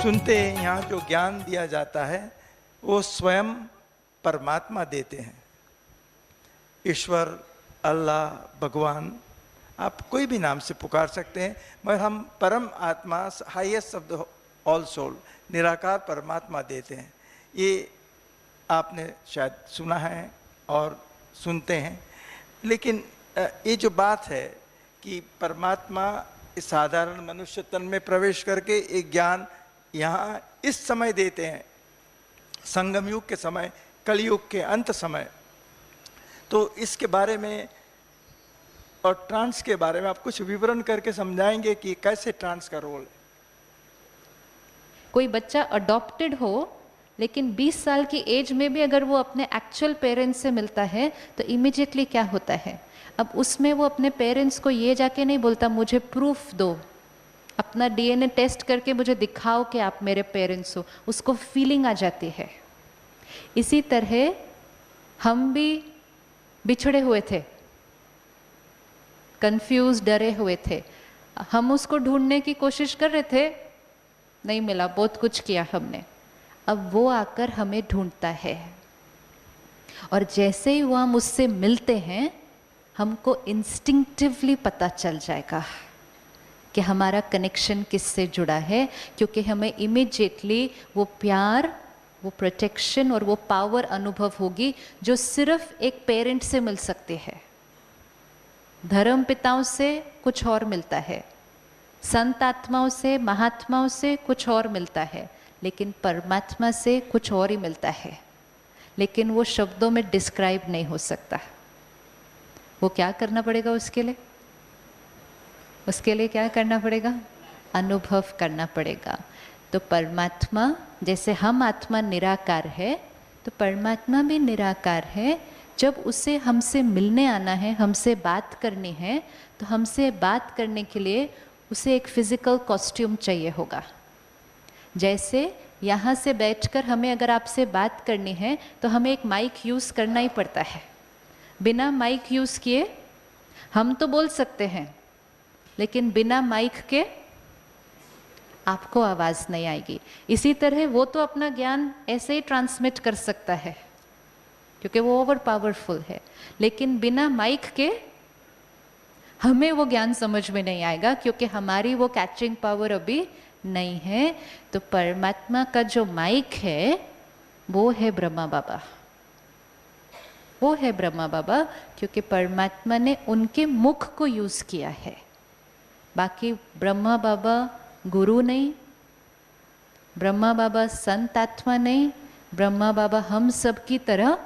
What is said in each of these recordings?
सुनते हैं यहाँ जो ज्ञान दिया जाता है वो स्वयं परमात्मा देते हैं। ईश्वर, अल्लाह, भगवान, आप कोई भी नाम से पुकार सकते हैं, मगर हम परम आत्मा, highest of the all soul, निराकार परमात्मा देते हैं। ये आपने शायद सुना है और सुनते हैं। लेकिन ये जो बात है कि परमात्मा इस साधारण मनुष्य तन में प्रवेश करके एक ज्ञान यहाँ इस समय देते हैं, संगम युग के समय, कलयुग के अंत समय, तो इसके बारे में और ट्रांस के बारे में आप कुछ विवरण करके समझाएंगे कि कैसे ट्रांस का रोल है? कोई बच्चा अडॉप्टेड हो लेकिन 20 साल की एज में भी अगर वो अपने एक्चुअल पेरेंट्स से मिलता है तो इमीडिएटली क्या होता है, अब उसमें वो अपने पेरेंट्स को ये जाके नहीं बोलता मुझे प्रूफ दो, अपना डीएनए टेस्ट करके मुझे दिखाओ कि आप मेरे पेरेंट्स हो, उसको फीलिंग आ जाती है। इसी तरह हम भी बिछड़े हुए थे, कंफ्यूज, डरे हुए थे, हम उसको ढूंढने की कोशिश कर रहे थे, नहीं मिला, बहुत कुछ किया हमने, अब वो आकर हमें ढूंढता है। और जैसे ही वो हम उससे मिलते हैं हमको इंस्टिंक्टिवली पता चल जाएगा कि हमारा कनेक्शन किससे जुड़ा है, क्योंकि हमें इमीडिएटली वो प्यार, वो प्रोटेक्शन और वो पावर अनुभव होगी जो सिर्फ एक पेरेंट से मिल सकती है। धर्म पिताओं से कुछ और मिलता है, संत आत्माओं से, महात्माओं से कुछ और मिलता है, लेकिन परमात्मा से कुछ और ही मिलता है, लेकिन वो शब्दों में डिस्क्राइब नहीं हो सकता। वो क्या करना पड़ेगा उसके लिए? उसके लिए क्या करना पड़ेगा? अनुभव करना पड़ेगा। तो परमात्मा, जैसे हम आत्मा निराकार है तो परमात्मा भी निराकार है। जब उसे हमसे मिलने आना है, हमसे बात करनी है, तो हमसे बात करने के लिए उसे एक फिजिकल कॉस्ट्यूम चाहिए होगा। जैसे यहाँ से बैठकर हमें अगर आपसे बात करनी है तो हमें एक माइक यूज़ करना ही पड़ता है। बिना माइक यूज़ किए हम तो बोल सकते हैं, लेकिन बिना माइक के आपको आवाज़ नहीं आएगी। इसी तरह वो तो अपना ज्ञान ऐसे ही ट्रांसमिट कर सकता है क्योंकि वो ओवर पावरफुल है, लेकिन बिना माइक के हमें वो ज्ञान समझ में नहीं आएगा क्योंकि हमारी वो कैचिंग पावर अभी नहीं है। तो परमात्मा का जो माइक है वो है ब्रह्मा बाबा, वो है ब्रह्मा बाबा, क्योंकि परमात्मा ने उनके मुख को यूज़ किया है। बाकी ब्रह्मा बाबा गुरु नहीं, ब्रह्मा बाबा संत आत्मा नहीं, ब्रह्मा बाबा हम सब की तरह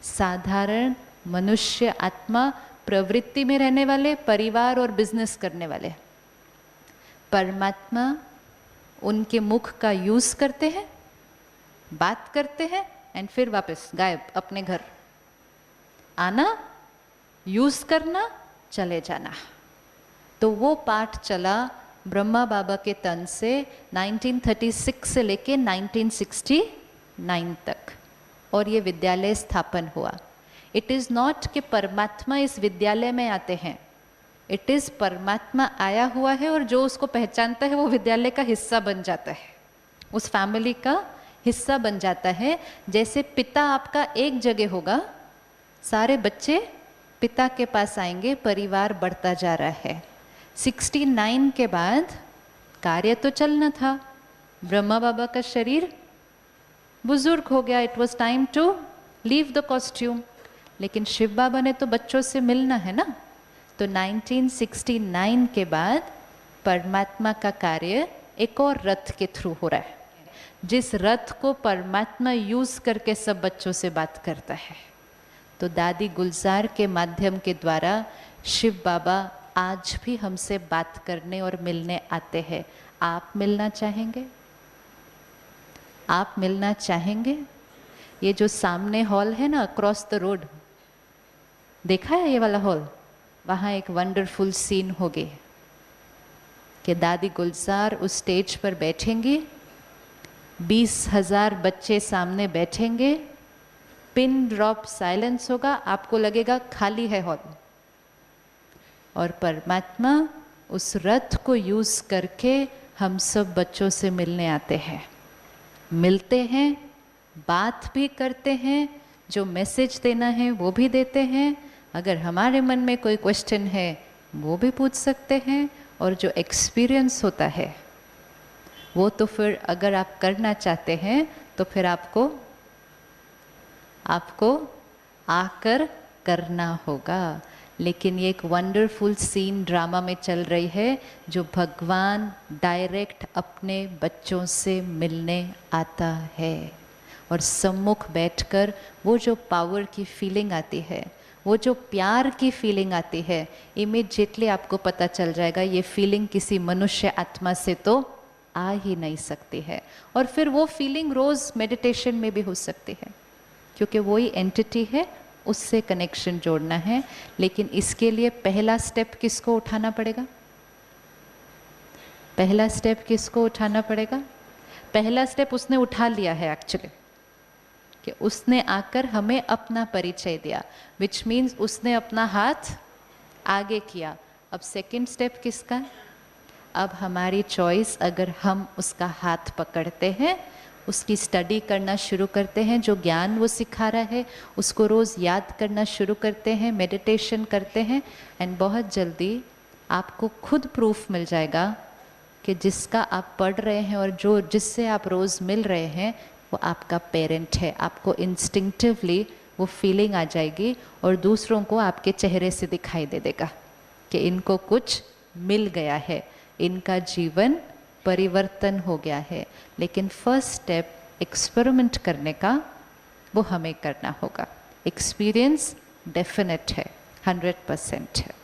साधारण मनुष्य आत्मा, प्रवृत्ति में रहने वाले, परिवार और बिजनेस करने वाले। परमात्मा उनके मुख का यूज़ करते हैं, बात करते हैं एंड फिर वापस गायब, अपने घर आना, यूज़ करना, चले जाना। तो वो पाठ चला ब्रह्मा बाबा के तन से 1936 से लेके 1969 तक, और ये विद्यालय स्थापन हुआ। इट इज़ नॉट कि परमात्मा इस विद्यालय में आते हैं, इट इज़ परमात्मा आया हुआ है और जो उसको पहचानता है वो विद्यालय का हिस्सा बन जाता है, उस फैमिली का हिस्सा बन जाता है। जैसे पिता आपका एक जगह होगा, सारे बच्चे पिता के पास आएंगे, परिवार बढ़ता जा रहा है। 69 के बाद कार्य तो चलना था, ब्रह्मा बाबा का शरीर बुजुर्ग हो गया, it was time to leave the costume, लेकिन शिव बाबा ने तो बच्चों से मिलना है ना। तो 1969 के बाद परमात्मा का कार्य एक और रथ के थ्रू हो रहा है, जिस रथ को परमात्मा यूज़ करके सब बच्चों से बात करता है। तो दादी गुलजार के माध्यम के द्वारा शिव बाबा आज भी हमसे बात करने और मिलने आते हैं। आप मिलना चाहेंगे? आप मिलना चाहेंगे? ये जो सामने हॉल है ना, अक्रॉस द रोड, देखा है ये वाला हॉल? वहाँ एक वंडरफुल सीन होगी कि दादी गुलजार उस स्टेज पर बैठेंगी, 20,000 बच्चे सामने बैठेंगे, पिन ड्रॉप साइलेंस होगा, आपको लगेगा खाली है हॉल, और परमात्मा उस रथ को यूज़ करके हम सब बच्चों से मिलने आते हैं, मिलते हैं, बात भी करते हैं, जो मैसेज देना है वो भी देते हैं, अगर हमारे मन में कोई क्वेश्चन है वो भी पूछ सकते हैं, और जो एक्सपीरियंस होता है वो तो फिर अगर आप करना चाहते हैं तो फिर आपको आकर करना होगा। लेकिन ये एक वंडरफुल सीन ड्रामा में चल रही है, जो भगवान डायरेक्ट अपने बच्चों से मिलने आता है, और सम्मुख बैठकर वो जो पावर की फीलिंग आती है, वो जो प्यार की फीलिंग आती है, इमीडिएटली आपको पता चल जाएगा ये फीलिंग किसी मनुष्य आत्मा से तो आ ही नहीं सकती है। और फिर वो फीलिंग रोज़ मेडिटेशन में भी हो सकती है, क्योंकि वही एंटिटी है, उससे कनेक्शन जोड़ना है। लेकिन इसके लिए पहला स्टेप किसको उठाना पड़ेगा? पहला स्टेप किसको उठाना पड़ेगा? पहला स्टेप उसने उठा लिया है एक्चुअली, कि उसने आकर हमें अपना परिचय दिया, विच मीन्स उसने अपना हाथ आगे किया। अब सेकंड स्टेप किसका? अब हमारी चॉइस, अगर हम उसका हाथ पकड़ते हैं, उसकी स्टडी करना शुरू करते हैं, जो ज्ञान वो सिखा रहा है उसको रोज़ याद करना शुरू करते हैं, मेडिटेशन करते हैं, एंड बहुत जल्दी आपको खुद प्रूफ मिल जाएगा कि जिसका आप पढ़ रहे हैं और जो जिससे आप रोज़ मिल रहे हैं वो आपका पेरेंट है। आपको इंस्टिंक्टिवली वो फीलिंग आ जाएगी, और दूसरों को आपके चेहरे से दिखाई दे देगा कि इनको कुछ मिल गया है, इनका जीवन परिवर्तन हो गया है। लेकिन फर्स्ट स्टेप एक्सपेरिमेंट करने का वो हमें करना होगा। एक्सपीरियंस डेफिनेट है, 100% है।